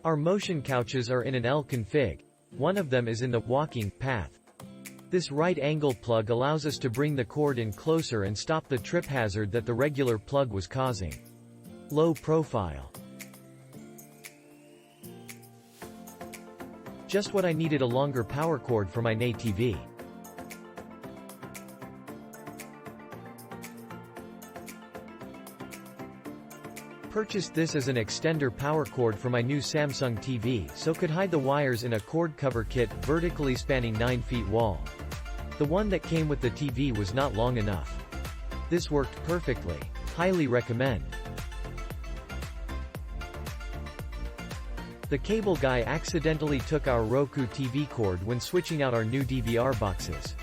Our motion couches are in an L config. One of them is in the walking path. This right angle plug allows us to bring the cord in closer and stop the trip hazard that the regular plug was causing. Low profile. Just what I needed, a longer power cord for my NA TV. Purchased this as an extender power cord for my new Samsung TV so could hide the wires in a cord cover kit vertically spanning 9 feet wall. The one that came with the TV was not long enough. This worked perfectly. Highly recommend. The cable guy accidentally took our Roku TV cord when switching out our new DVR boxes.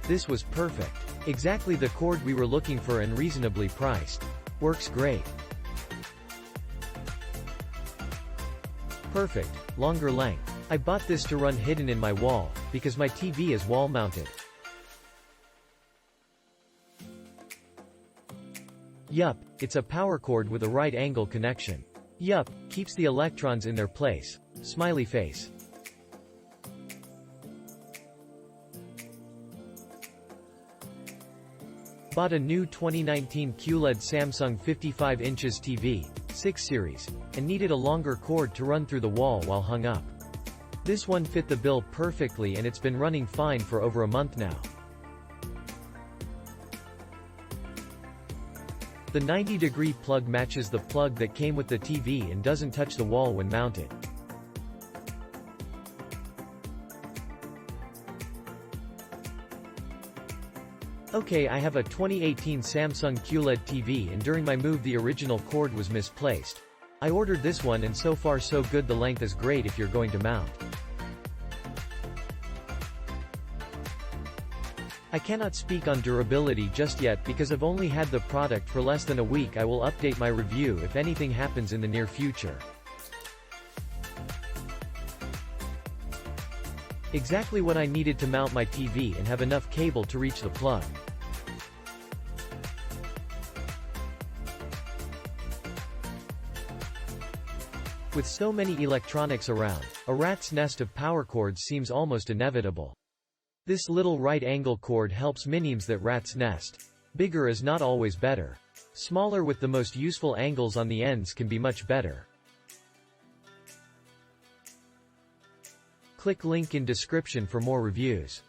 This was perfect. Exactly the cord we were looking for and reasonably priced. Works great. Perfect, longer length. I bought this to run hidden in my wall, because my TV is wall-mounted. Yup, it's a power cord with a right angle connection. Yup, keeps the electrons in their place. Smiley face. Bought a new 2019 QLED Samsung 55 inches TV, 6 series, and needed a longer cord to run through the wall while hung up. This one fit the bill perfectly and it's been running fine for over a month now. The 90-degree plug matches the plug that came with the TV and doesn't touch the wall when mounted. Okay, I have a 2018 Samsung QLED TV and during my move the original cord was misplaced. I ordered this one and so far so good, the length is great if you're going to mount. I cannot speak on durability just yet because I've only had the product for less than a week. I will update my review if anything happens in the near future. Exactly what I needed to mount my TV and have enough cable to reach the plug. With so many electronics around, a rat's nest of power cords seems almost inevitable. This little right angle cord helps minimize that rat's nest. Bigger is not always better. Smaller with the most useful angles on the ends can be much better. Click link in description for more reviews.